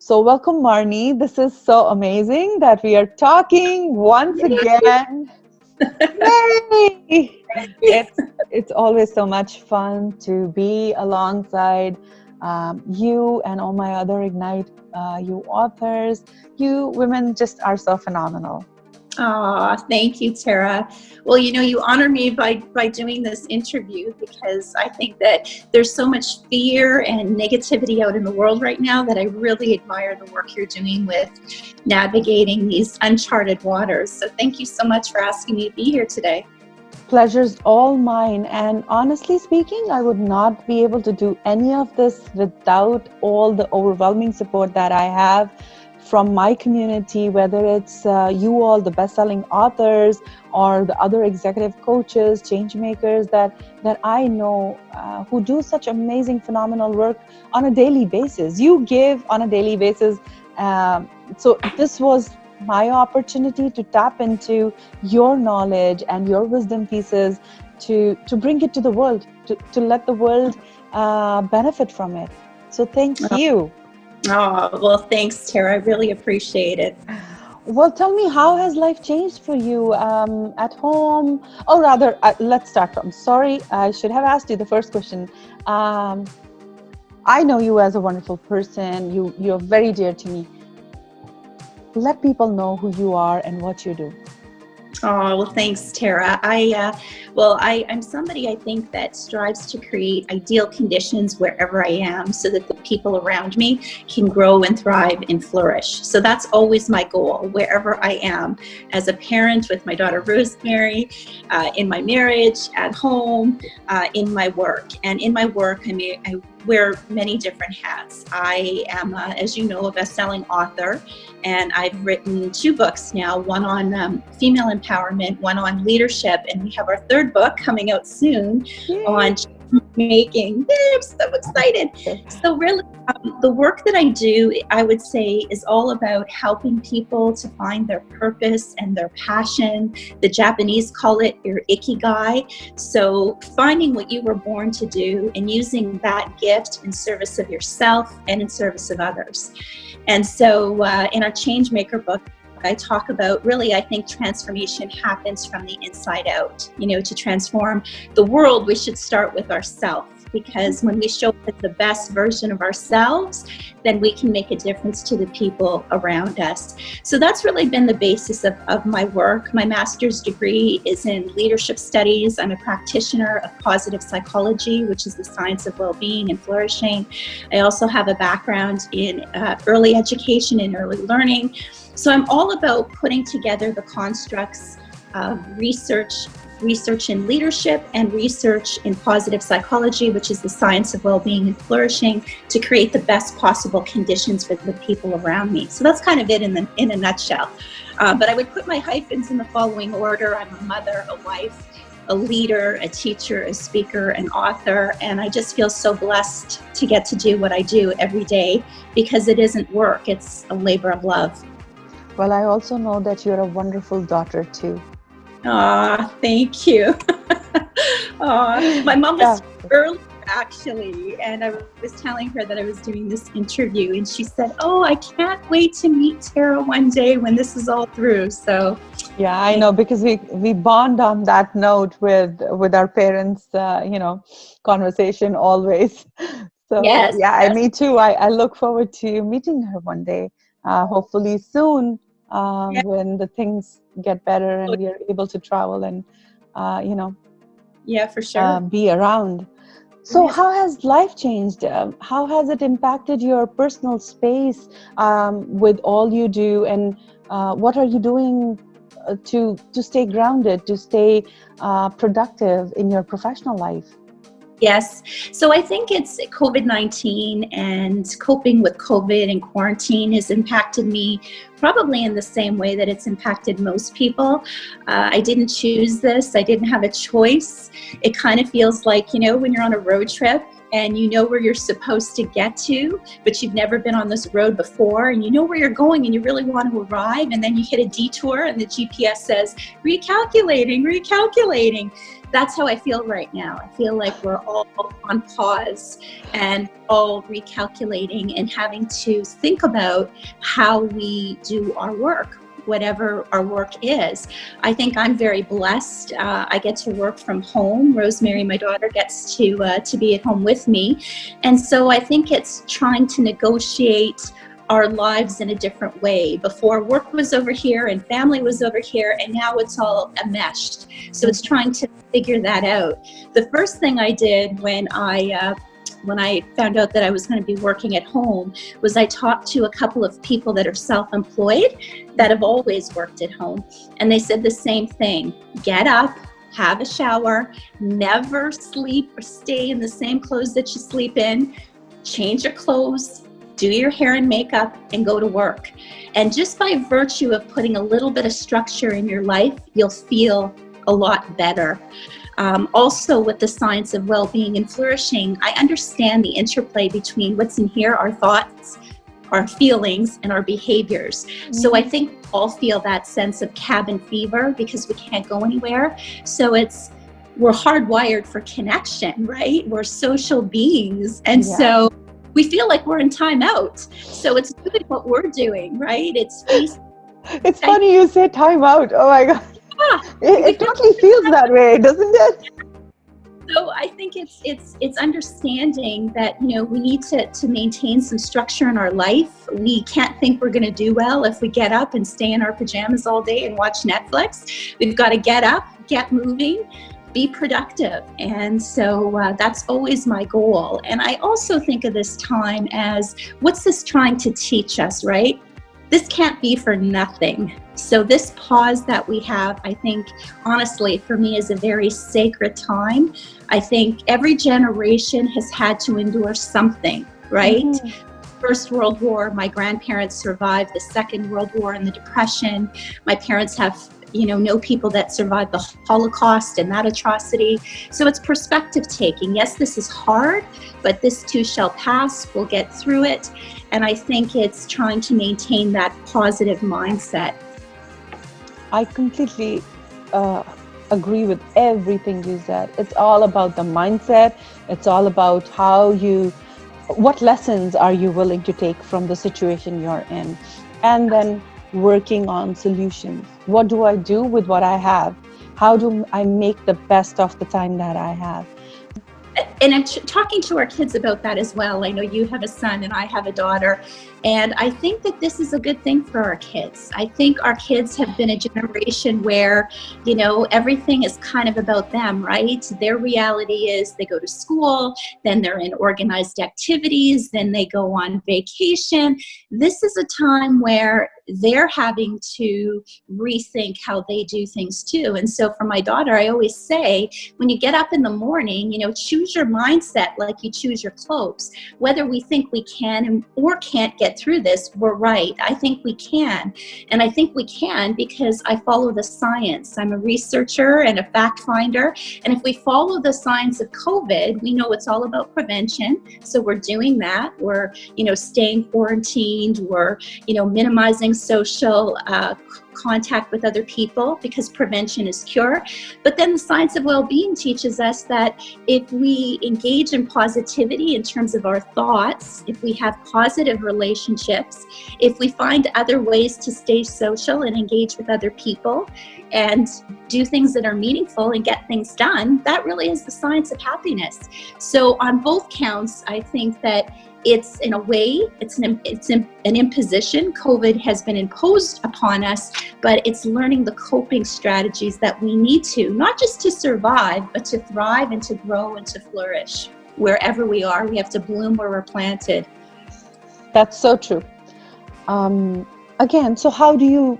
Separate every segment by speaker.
Speaker 1: So welcome, Marnie. This is so amazing that we are talking once again. Yay! It's always so much fun to be alongside you and all my other Ignite you authors. You women just are so phenomenal.
Speaker 2: Oh, thank you, Tara. Well, you honor me by doing this interview because I think that there's so much fear and negativity out in the world right now that I really admire the work you're doing with navigating these uncharted waters. So thank you so much for asking me to be here today.
Speaker 1: Pleasure's all mine. And honestly speaking, I would not be able to do any of this without all the overwhelming support that I have from my community, whether it's you all, the best-selling authors, or the other executive coaches, change makers that I know who do such amazing, phenomenal work on a daily basis. You give on a daily basis. So this was my opportunity to tap into your knowledge and your wisdom pieces to bring it to the world, to let the world benefit from it. So thank you.
Speaker 2: Oh, well, thanks, Tara. I really appreciate it.
Speaker 1: Well, tell me, how has life changed for you at home? Or rather, let's start from, sorry, I should have asked you the first question. I know you as a wonderful person. You're very dear to me. Let people know who you are and what you do.
Speaker 2: Oh, well, thanks, Tara. I'm somebody I think that strives to create ideal conditions wherever I am so that the people around me can grow and thrive and flourish. So that's always my goal, wherever I am, as a parent with my daughter Rosemary, in my marriage, at home, in my work. And in my work, I wear many different hats. I am, as you know, a best-selling author, and I've written 2 books now, one on female empowerment, one on leadership, and we have our 3rd book coming out soon. Yay. On making. I'm so excited. So really, the work that I do, I would say, is all about helping people to find their purpose and their passion. The Japanese call it your ikigai. So finding what you were born to do and using that gift in service of yourself and in service of others. And so in our Changemaker book, I talk about, really, I think transformation happens from the inside out. To transform the world, we should start with ourselves, because when we show up as the best version of ourselves, then we can make a difference to the people around us. So that's really been the basis of my work. My master's degree is in leadership studies. I'm a practitioner of positive psychology, which is the science of well-being and flourishing. I also have a background in early education and early learning. So I'm all about putting together the constructs of research in leadership and research in positive psychology, which is the science of well-being and flourishing, to create the best possible conditions for the people around me. So that's kind of it in a nutshell. But I would put my hyphens in the following order. I'm a mother, a wife, a leader, a teacher, a speaker, an author, and I just feel so blessed to get to do what I do every day, because it isn't work, it's a labor of love.
Speaker 1: Well, I also know that you're a wonderful daughter too.
Speaker 2: Aw, thank you. My mom was earlier, actually, and I was telling her that I was doing this interview, and she said, "Oh, I can't wait to meet Tara one day when this is all through." So
Speaker 1: yeah, I know, because we bond on that note with our parents, conversation always. So
Speaker 2: yes,
Speaker 1: yeah,
Speaker 2: yes.
Speaker 1: Me too. I look forward to meeting her one day, hopefully soon. When the things get better and we are able to travel and,
Speaker 2: yeah, for sure,
Speaker 1: be around. So how has life changed? How has it impacted your personal space with all you do? And what are you doing to stay grounded, to stay productive in your professional life?
Speaker 2: Yes. So I think it's COVID-19 and coping with COVID and quarantine has impacted me probably in the same way that it's impacted most people. I didn't choose this. I didn't have a choice. It kind of feels like, when you're on a road trip and you know where you're supposed to get to, but you've never been on this road before, and you know where you're going and you really want to arrive, and then you hit a detour and the GPS says, recalculating. that's how I feel right now. I feel like we're all on pause and all recalculating and having to think about how we do our work, whatever our work is. I think I'm very blessed. I get to work from home. Rosemary, my daughter, gets to be at home with me. And so I think it's trying to negotiate our lives in a different way. Before, work was over here and family was over here, and now it's all enmeshed. So it's trying to figure that out. The first thing I did when I found out that I was going to be working at home was I talked to a couple of people that are self-employed that have always worked at home. And they said the same thing: get up, have a shower, never sleep or stay in the same clothes that you sleep in, change your clothes, do your hair and makeup, and go to work. And just by virtue of putting a little bit of structure in your life, you'll feel a lot better. Also, with the science of well-being and flourishing, I understand the interplay between what's in here, our thoughts, our feelings, and our behaviors. So I think we all feel that sense of cabin fever because we can't go anywhere. So we're hardwired for connection, right? We're social beings. And so we feel like we're in timeout. So it's really what we're doing, right? It's
Speaker 1: funny you say timeout. Oh my God. It totally feels that way, doesn't it?
Speaker 2: So I think it's understanding that, we need to maintain some structure in our life. We can't think we're going to do well if we get up and stay in our pajamas all day and watch Netflix. We've got to get up, get moving, be productive. And so that's always my goal. And I also think of this time as, what's this trying to teach us, right? This can't be for nothing. So this pause that we have, I think, honestly, for me, is a very sacred time. I think every generation has had to endure something, right? First World War, my grandparents survived the Second World War and the Depression. My parents have know people that survived the Holocaust and that atrocity. So it's perspective taking. Yes, this is hard, but this too shall pass. We'll get through it. And I think it's trying to maintain that positive mindset.
Speaker 1: I completely agree with everything you said. It's all about the mindset. It's all about what lessons are you willing to take from the situation you're in? And then working on solutions. What do I do with what I have? How do I make the best of the time that I have?
Speaker 2: And I'm talking to our kids about that as well. I know you have a son and I have a daughter. And I think that this is a good thing for our kids. I think our kids have been a generation where, everything is kind of about them, right? Their reality is they go to school, then they're in organized activities, then they go on vacation. This is a time where they're having to rethink how they do things too. And so for my daughter, I always say, when you get up in the morning, choose your mindset like you choose your clothes. Whether we think we can or can't get through this, we're right. I think we can. And I think we can because I follow the science. I'm a researcher and a fact finder. And if we follow the science of COVID, we know it's all about prevention. So we're doing that. We're, staying quarantined. We're, minimizing social contact with other people because prevention is cure. But then the science of well-being teaches us that if we engage in positivity in terms of our thoughts, if we have positive relationships, if we find other ways to stay social and engage with other people and do things that are meaningful and get things done, that really is the science of happiness. So on both counts, I think that it's, in a way, it's an imposition. COVID has been imposed upon us, but it's learning the coping strategies that we need to, not just to survive, but to thrive and to grow and to flourish. Wherever we are, we have to bloom where we're planted.
Speaker 1: That's so true. Again, so how do you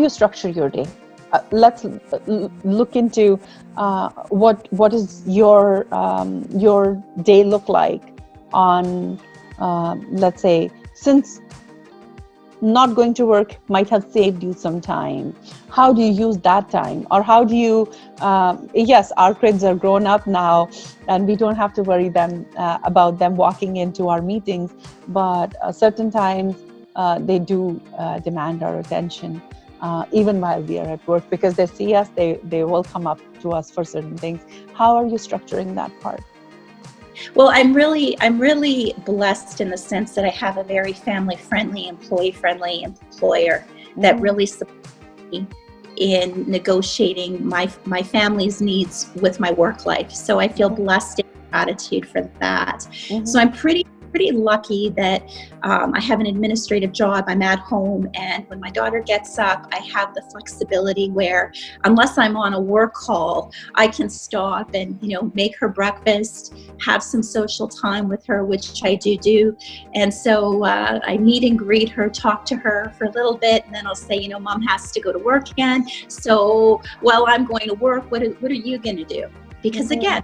Speaker 1: structure your day? Let's look into what is your day look like on, let's say, since not going to work might have saved you some time. How do you use that time? Or how do you, yes, our kids are grown up now and we don't have to worry about them walking into our meetings, but certain times they do demand our attention. even while we are at work, because they see us, they will come up to us for certain things. How are you structuring that part?
Speaker 2: Well, I'm really blessed in the sense that I have a very family-friendly, employee-friendly employer that really supports me in negotiating my family's needs with my work life. So I feel blessed in gratitude for that. So I'm pretty lucky that I have an administrative job. I'm at home, and when my daughter gets up, I have the flexibility where, unless I'm on a work call, I can stop and, you know, make her breakfast, have some social time with her, which I do. And so I meet and greet her, talk to her for a little bit, and then I'll say, you know, Mom has to go to work again. So while I'm going to work, what are you going to do? Because again,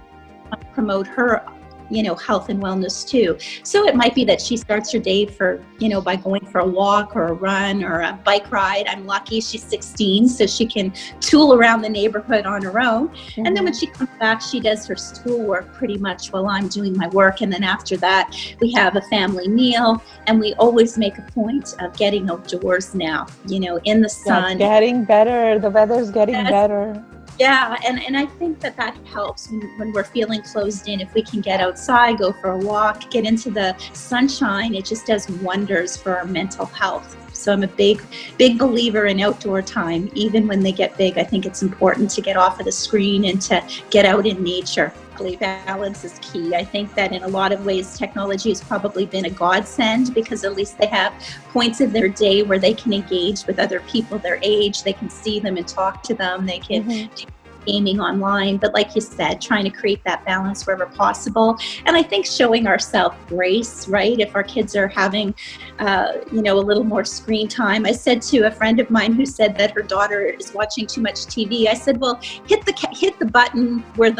Speaker 2: I promote her, you know, health and wellness too. So it might be that she starts her day by going for a walk or a run or a bike ride. I'm lucky she's 16, so she can tool around the neighborhood on her own. And then when she comes back, she does her schoolwork pretty much while I'm doing my work. And then after that, we have a family meal, and we always make a point of getting outdoors now, you know, in the sun.
Speaker 1: It's getting better. The weather's getting better.
Speaker 2: Yeah, and I think that helps when we're feeling closed in. If we can get outside, go for a walk, get into the sunshine, it just does wonders for our mental health. So I'm a big believer in outdoor time. Even when they get big, I think it's important to get off of the screen and to get out in nature. Balance is key. I think that in a lot of ways, technology has probably been a godsend, because at least they have points of their day where they can engage with other people their age. They can see them and talk to them. They can do gaming online. But like you said, trying to create that balance wherever possible. And I think showing ourselves grace, right? If our kids are having, a little more screen time. I said to a friend of mine who said that her daughter is watching too much TV, I said, well, hit the button where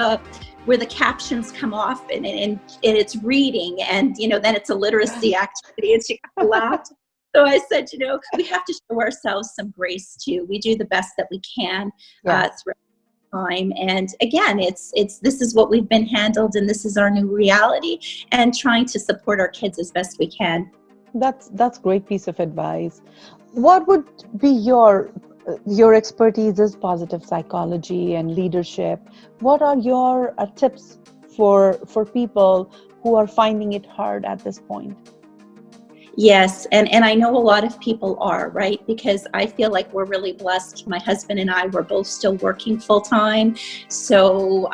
Speaker 2: the captions come off and it's reading, and then it's a literacy activity, and she laughed. So I said, we have to show ourselves some grace too. We do the best that we can throughout time, and again, it's this is what we've been handled, and this is our new reality, and trying to support our kids as best we can.
Speaker 1: That's great piece of advice. What would be your expertise is positive psychology and leadership. What are your tips for people who are finding it hard at this point?
Speaker 2: Yes, and I know a lot of people are, right? Because I feel like we're really blessed. My husband and I, we're both still working full time. So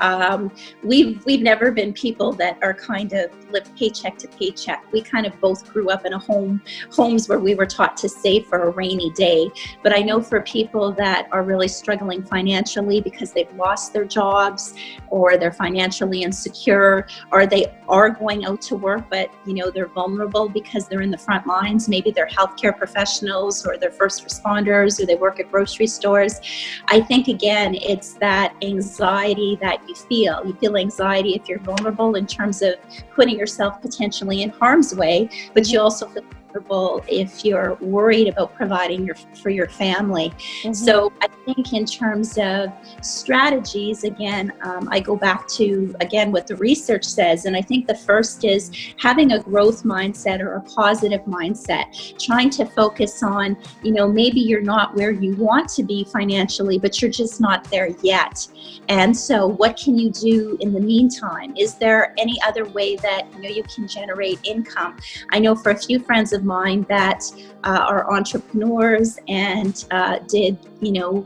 Speaker 2: we've never been people that are kind of live paycheck to paycheck. We kind of both grew up in homes where we were taught to save for a rainy day. But I know for people that are really struggling financially because they've lost their jobs, or they're financially insecure, or they are going out to work, but they're vulnerable because they're in the front lines. Maybe they're healthcare professionals, or they're first responders, or they work at grocery stores. I think, again, it's that anxiety that you feel. You feel anxiety if you're vulnerable in terms of putting yourself potentially in harm's way, but you also feel vulnerable if you're worried about providing for your family. So I think in terms of strategies, again, I go back to, again, what the research says. And I think the first is having a growth mindset or a positive mindset, trying to focus on, maybe you're not where you want to be financially, but you're just not there yet. And so what can you do in the meantime? Is there any other way that, you can generate income? I know for a few friends of mine that are entrepreneurs and did,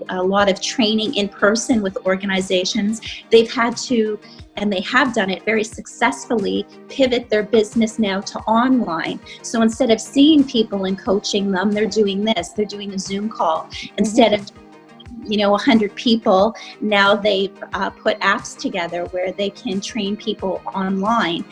Speaker 2: a lot of training in person with organizations. They've had to, and they have done it very successfully, pivot their business now to online. So instead of seeing people and coaching them, they're doing this. They're doing a Zoom call. Instead of 100 people, now they've put apps together where they can train people online.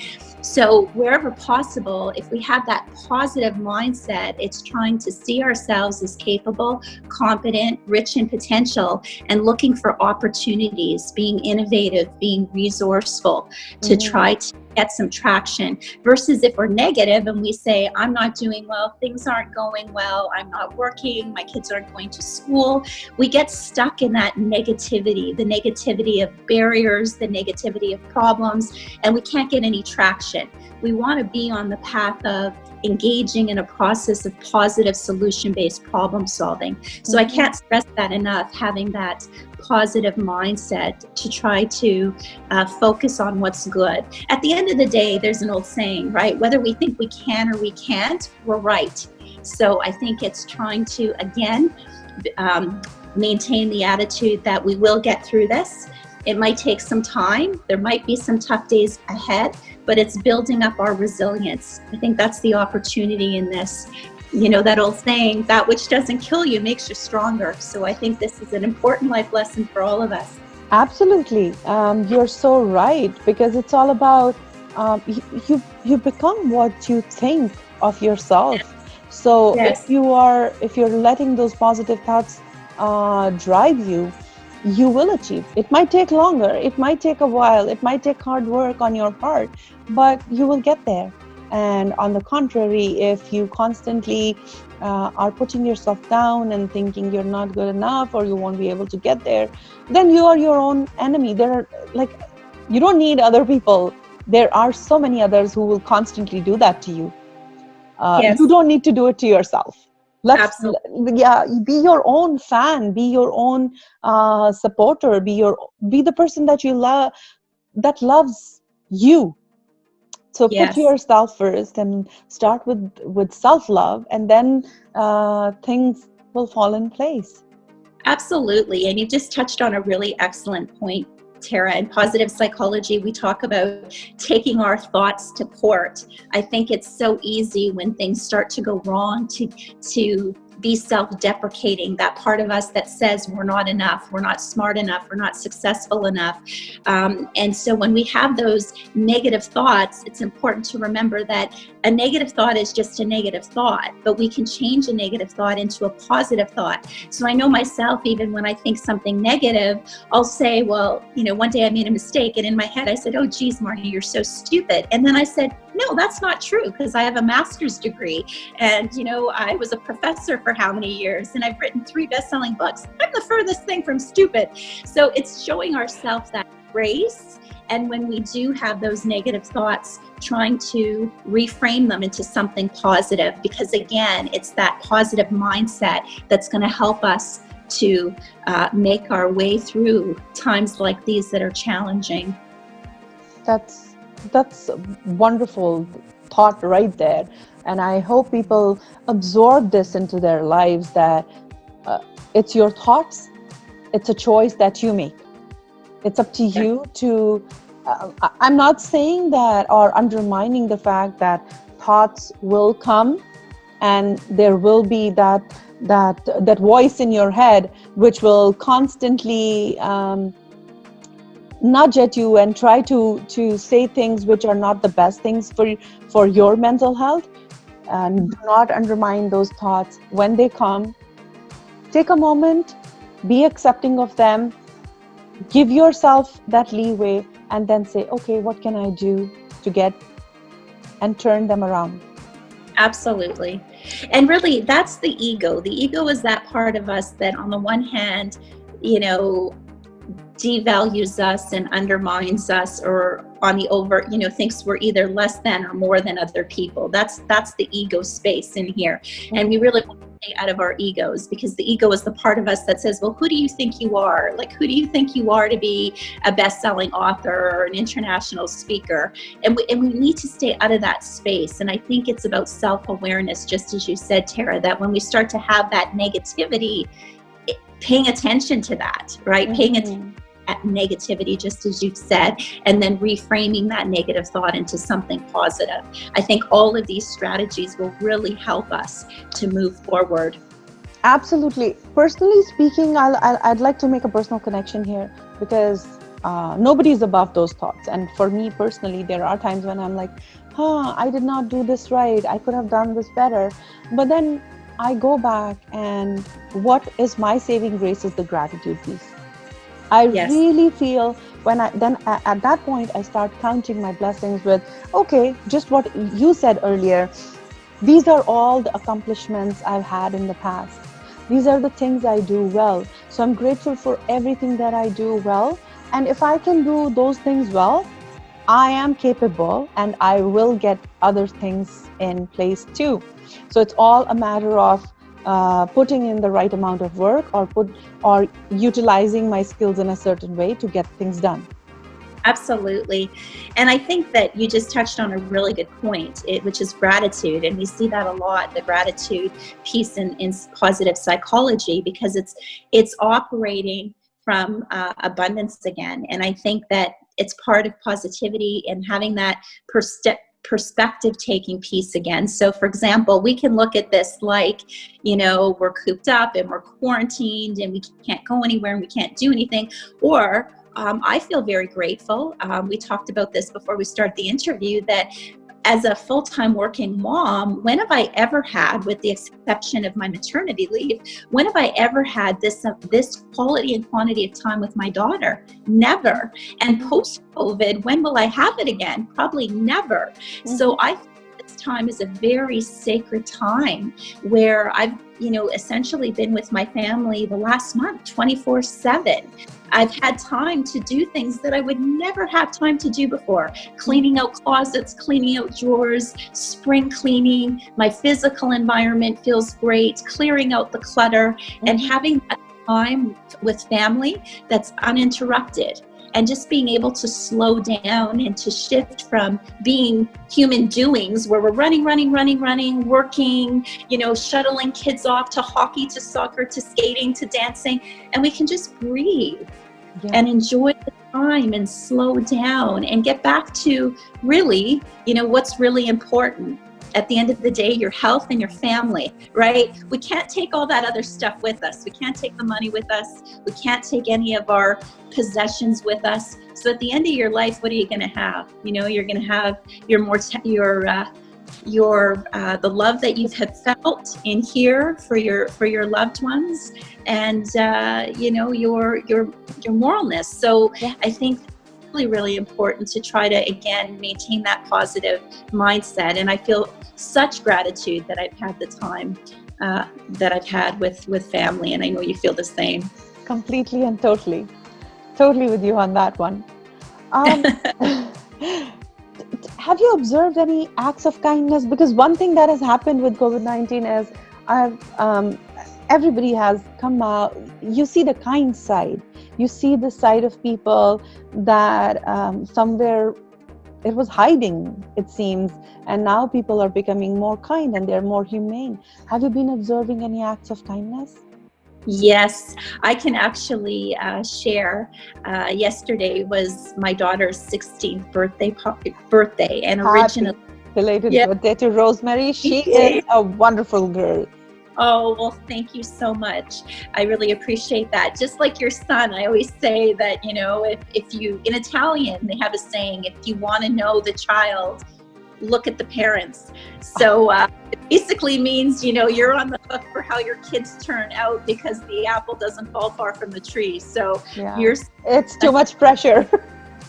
Speaker 2: So wherever possible, if we have that positive mindset, it's trying to see ourselves as capable, competent, rich in potential, and looking for opportunities, being innovative, being resourceful to try to get some traction, versus if we're negative and we say, I'm not doing well, things aren't going well, I'm not working, my kids aren't going to school. We get stuck in that negativity, the negativity of barriers, the negativity of problems, and we can't get any traction. We want to be on the path of engaging in a process of positive solution-based problem solving. So I can't stress that enough, having that positive mindset to try to focus on what's good. At the end of the day, there's an old saying, right? Whether we think we can or we can't, we're right. So I think it's trying to, again, maintain the attitude that we will get through this. It might take some time. There might be some tough days ahead, but it's building up our resilience. I think that's the opportunity in this. You know, that old saying, that which doesn't kill you makes you stronger. So I think this is an important life lesson for all of us.
Speaker 1: Absolutely. You're so right, because it's all about you become what you think of yourself. So
Speaker 2: Yes.
Speaker 1: if you're letting those positive thoughts drive you, you will achieve. It might take longer, it might take a while, it might take hard work on your part, but you will get there. And on the contrary, if you constantly are putting yourself down and thinking you're not good enough or you won't be able to get there, then you are your own enemy. You don't need other people. There are so many others who will constantly do that to you.
Speaker 2: Yes.
Speaker 1: You don't need to do it to yourself.
Speaker 2: Absolutely.
Speaker 1: Be your own fan, be your own supporter, be the person that you love, that loves you. So put
Speaker 2: Yes.
Speaker 1: yourself first and start with self-love, and then things will fall in place.
Speaker 2: Absolutely. And you just touched on a really excellent point, Tara. In positive psychology, we talk about taking our thoughts to court. I think it's so easy when things start to go wrong to be self-deprecating, that part of us that says we're not enough, we're not smart enough, we're not successful enough. And so when we have those negative thoughts, it's important to remember that a negative thought is just a negative thought, but we can change a negative thought into a positive thought. So I know myself, even when I think something negative, I'll say, well, you know, one day I made a mistake, and in my head I said, oh geez, Marnie, you're so stupid. And then I said, no, that's not true, because I have a master's degree, and you know, I was a professor for how many years, and I've written 3 best-selling books. I'm the furthest thing from stupid. So it's showing ourselves that grace. And when we do have those negative thoughts, trying to reframe them into something positive, because again, it's that positive mindset that's going to help us to make our way through times like these that are challenging.
Speaker 1: That's a wonderful thought right there. And I hope people absorb this into their lives, that it's your thoughts, it's a choice that you make. It's up to you to, I'm not saying that or undermining the fact that thoughts will come and there will be that voice in your head which will constantly nudge at you and try to say things which are not the best things for your mental health. And do not undermine those thoughts. When they come, take a moment, be accepting of them, give yourself that leeway, and then say, okay, what can I do to get and turn them around?
Speaker 2: Absolutely. And really, that's the ego. The ego is that part of us that on the one hand, you know, devalues us and undermines us, or on the over, you know, thinks we're either less than or more than other people. That's the ego space in here. And we really want to stay out of our egos, because the ego is the part of us that says, well, who do you think you are? Like, who do you think you are to be a best-selling author or an international speaker? And we need to stay out of that space. And I think it's about self-awareness, just as you said, Tara, that when we start to have that negativity, paying attention to that, right?
Speaker 1: Mm-hmm.
Speaker 2: Paying attention at negativity, just as you've said, and then reframing that negative thought into something positive. I think all of these strategies will really help us to move forward.
Speaker 1: Absolutely. Personally speaking, I'd like to make a personal connection here, because nobody's above those thoughts. And for me personally, there are times when I'm like, I did not do this right, I could have done this better. But then I go back, and what is my saving grace is the gratitude piece. I really feel when at that point I start counting my blessings with, okay, just what you said earlier, these are all the accomplishments I've had in the past. These are the things I do well. So I'm grateful for everything that I do well. And if I can do those things well, I am capable and I will get other things in place too. So it's all a matter of putting in the right amount of work, or utilizing my skills in a certain way to get things done.
Speaker 2: Absolutely. And I think that you just touched on a really good point, which is gratitude. And we see that a lot, the gratitude piece in positive psychology, because it's operating from abundance again. And I think that it's part of positivity and having that perspective taking piece again. So for example, we can look at this like, we're cooped up and we're quarantined and we can't go anywhere and we can't do anything. Or I feel very grateful. We talked about this before we start the interview, that as a full-time working mom, when have I ever had, with the exception of my maternity leave, when have I ever had this quality and quantity of time with my daughter? Never. And post-COVID, when will I have it again? Probably never. Mm-hmm. So I think this time is a very sacred time where I've, essentially been with my family the last month, 24/7. I've had time to do things that I would never have time to do before. Cleaning out closets, cleaning out drawers, spring cleaning. My physical environment feels great, clearing out the clutter, and having that time with family that's uninterrupted. And just being able to slow down and to shift from being human doings where we're running, working, shuttling kids off to hockey, to soccer, to skating, to dancing. And we can just breathe and enjoy the time and slow down and get back to really, what's really important. At the end of the day, your health and your family, right? We can't take all that other stuff with us. We can't take the money with us. We can't take any of our possessions with us. So at the end of your life, what are you going to have? You're going to have the love that you have felt in here for your loved ones, and your moralness. So I think really important to try to, again, maintain that positive mindset. And I feel such gratitude that I've had the time that I've had with family, and I know you feel the same.
Speaker 1: Completely and totally with you on that one. Have you observed any acts of kindness? Because one thing that has happened with COVID-19 is everybody has come out. You see the kind side. You see the side of people that somewhere it was hiding, it seems, and now people are becoming more kind and they're more humane. Have you been observing any acts of kindness?
Speaker 2: Yes, I can actually share. Yesterday was my daughter's 16th birthday, and originally
Speaker 1: belated birthday to Rosemary. She is a wonderful girl.
Speaker 2: Oh, well, thank you so much. I really appreciate that. Just like your son, I always say that, if you, in Italian, they have a saying, if you want to know the child, look at the parents. So it basically means, you're on the hook for how your kids turn out, because the apple doesn't fall far from the tree. So
Speaker 1: it's too much pressure.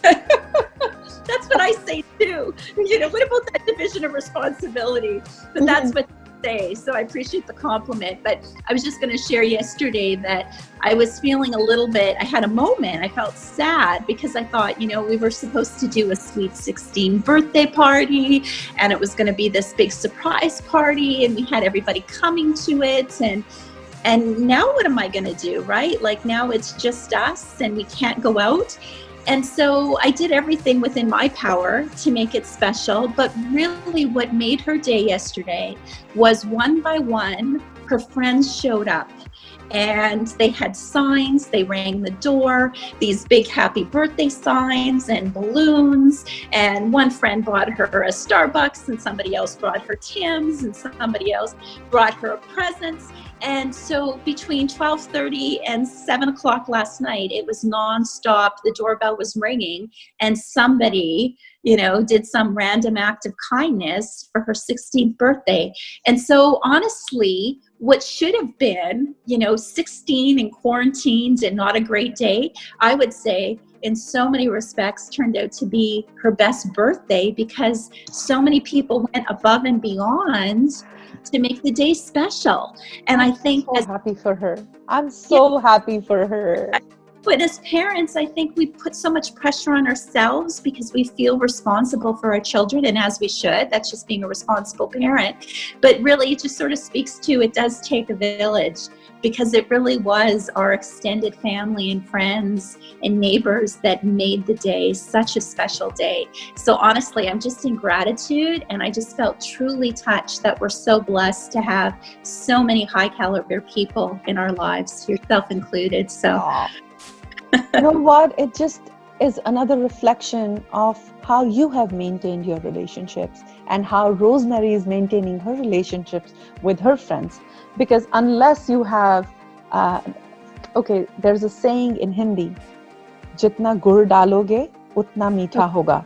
Speaker 2: That's what I say too. What about that division of responsibility? But that's what say. So I appreciate the compliment. But I was just going to share yesterday that I was feeling a little bit, I had a moment, I felt sad, because I thought, we were supposed to do a sweet 16 birthday party, and it was going to be this big surprise party, and we had everybody coming to it, and now what am I going to do, right? Like, now it's just us and we can't go out. And so I did everything within my power to make it special. But really what made her day yesterday was, one by one, her friends showed up. And they had signs, they rang the door, these big happy birthday signs and balloons. And one friend brought her a Starbucks, and somebody else brought her Tim's, and somebody else brought her presents. And so between 12:30 and 7 o'clock last night, it was nonstop. The doorbell was ringing, and somebody did some random act of kindness for her 16th birthday. And so honestly, what should have been, 16 and quarantined and not a great day, I would say in so many respects turned out to be her best birthday, because so many people went above and beyond to make the day special. And I think
Speaker 1: so happy for her. I'm so happy for her.
Speaker 2: But as parents, I think we put so much pressure on ourselves because we feel responsible for our children, and as we should. That's just being a responsible parent. But really, it just sort of speaks to, it does take a village, because it really was our extended family and friends and neighbors that made the day such a special day. So honestly, I'm just in gratitude, and I just felt truly touched that we're so blessed to have so many high caliber people in our lives, yourself included. So.
Speaker 1: Aww. You know what? It just is another reflection of how you have maintained your relationships and how Rosemary is maintaining her relationships with her friends. Because unless you have, there's a saying in Hindi, jitna gur daloge, utna meetha hoga,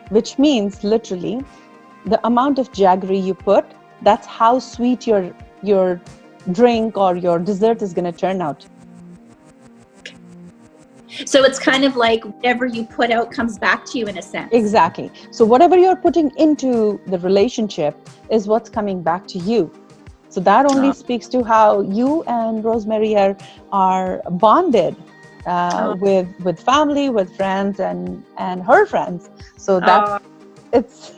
Speaker 1: which means literally the amount of jaggery you put, that's how sweet your drink or your dessert is going to turn out.
Speaker 2: So it's kind of like whatever you put out comes back to you in a sense.
Speaker 1: Exactly. So whatever you're putting into the relationship is what's coming back to you. So that only speaks to how you and Rosemary are bonded with family, with friends, and her friends. So that's it's.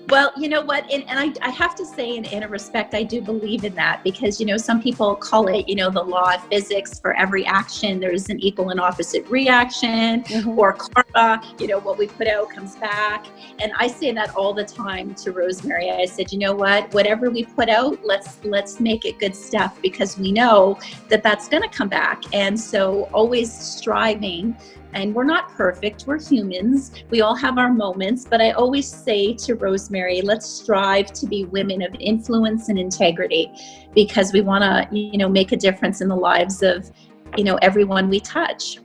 Speaker 2: Well, you know what, and I have to say, in a respect, I do believe in that, because, some people call it, the law of physics. For every action, there's an equal and opposite reaction, or karma, what we put out comes back. And I say that all the time to Rosemary. I said, you know what, whatever we put out, let's make it good stuff, because we know that that's going to come back. And so always striving. And we're not perfect, we're humans. We all have our moments, but I always say to Rosemary, let's strive to be women of influence and integrity, because we want to, make a difference in the lives of, everyone we touch.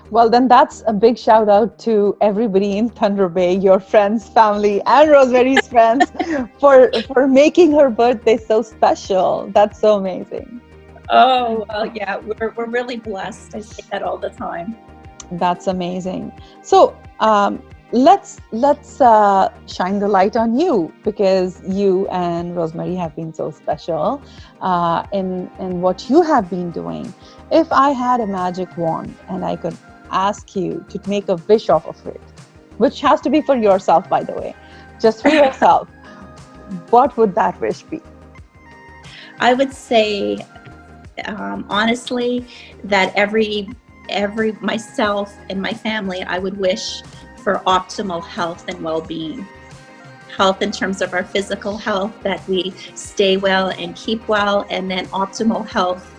Speaker 1: Well, then that's a big shout out to everybody in Thunder Bay, your friends, family, and Rosemary's friends for making her birthday so special. That's so amazing.
Speaker 2: Oh, well, yeah, we're really blessed. I say that all the time.
Speaker 1: That's amazing. So let's shine the light on you, because you and Rosemary have been so special in what you have been doing. If I had a magic wand and I could ask you to make a wish off of it, which has to be for yourself, by the way, just for yourself, what would that wish be?
Speaker 2: I would say, honestly, that every myself and my family, I would wish for optimal health and well-being. Health in terms of our physical health, that we stay well and keep well, and then optimal health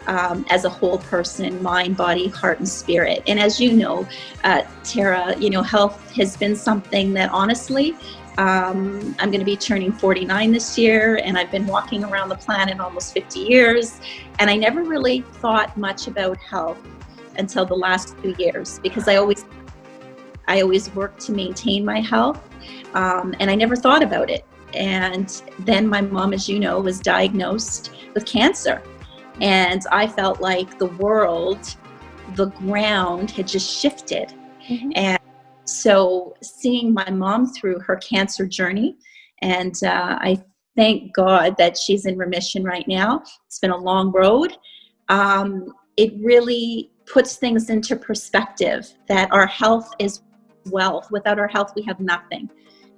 Speaker 2: as a whole person, mind, body, heart, and spirit. And as you know, Tara, health has been something that honestly, I'm going to be turning 49 this year, and I've been walking around the planet almost 50 years, and I never really thought much about health until the last 2 years, because I always worked to maintain my health, and I never thought about it. And then my mom, as you know, was diagnosed with cancer, and I felt like the ground had just shifted. And so seeing my mom through her cancer journey, and I thank God that she's in remission right now. It's been a long road. It really puts things into perspective, that our health is wealth. Without our health, we have nothing.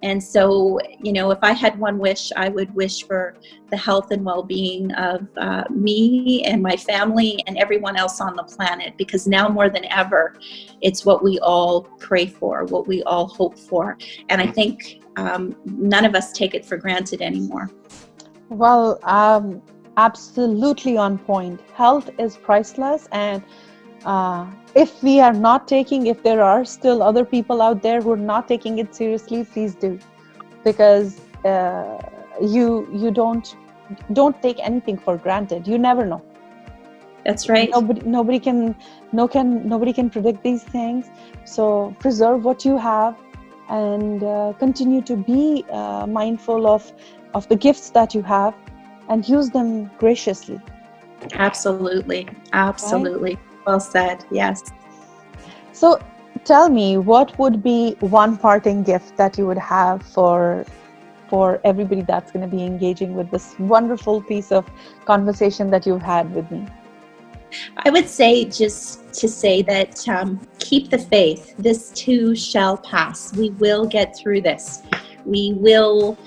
Speaker 2: And so, if I had one wish, I would wish for the health and well-being of me and my family and everyone else on the planet, because now more than ever, it's what we all pray for, what we all hope for. And I think none of us take it for granted anymore.
Speaker 1: Well, absolutely on point. Health is priceless, and if there are still other people out there who are not taking it seriously, please do, because you don't take anything for granted. You never know.
Speaker 2: That's right.
Speaker 1: Nobody can predict these things. So preserve what you have, and continue to be mindful of the gifts that you have and use them graciously.
Speaker 2: Absolutely. Absolutely. Right? Well said. Yes.
Speaker 1: So tell me, what would be one parting gift that you would have for everybody that's going to be engaging with this wonderful piece of conversation that you've had with me?
Speaker 2: I would say just to say that keep the faith. This too shall pass. We will get through this. We will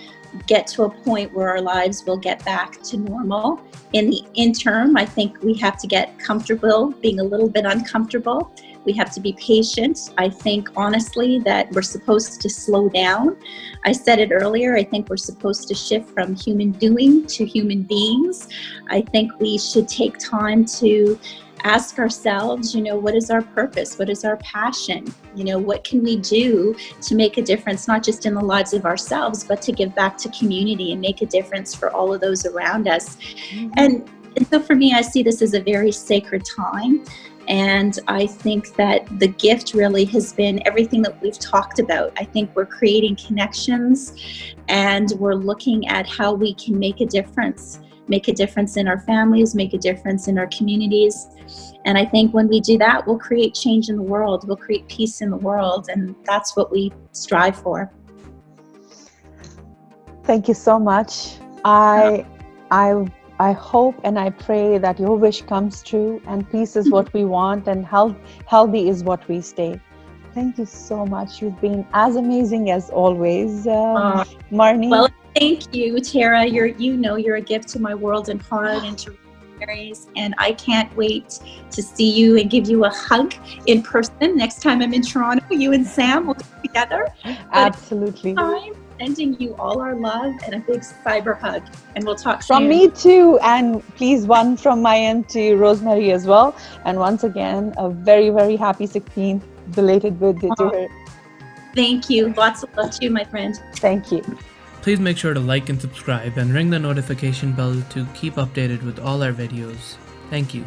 Speaker 2: get to a point where our lives will get back to normal. In the interim, I think we have to get comfortable being a little bit uncomfortable. We have to be patient. I think, honestly, that we're supposed to slow down. I said it earlier, I think we're supposed to shift from human doing to human beings. I think we should take time to ask ourselves, what is our purpose? What is our passion? What can we do to make a difference, not just in the lives of ourselves, but to give back to community and make a difference for all of those around us. Mm-hmm. And so for me, I see this as a very sacred time. And I think that the gift really has been everything that we've talked about. I think we're creating connections and we're looking at how we can make a difference in our families, make a difference in our communities. And I think when we do that, we'll create change in the world, we'll create peace in the world, and that's what we strive for.
Speaker 1: Thank you so much. I hope and I pray that your wish comes true, and peace is what we want, and healthy is what we stay. Thank you so much. You've been as amazing as always, Marnie.
Speaker 2: Well, thank you, Tara. You're a gift to my world and heart and to Mary's, and I can't wait to see you and give you a hug in person next time I'm in Toronto. You and Sam will get together.
Speaker 1: Absolutely.
Speaker 2: Sending you all our love and a big cyber hug, and we'll talk
Speaker 1: from
Speaker 2: soon.
Speaker 1: Me too, and please one from my end to Rosemary as well. And once again, a very, very happy 16th belated birthday to her.
Speaker 2: Thank you. Lots of love to you, my friend.
Speaker 1: Thank you.
Speaker 3: Please make sure to like and subscribe and ring the notification bell to keep updated with all our videos. Thank you.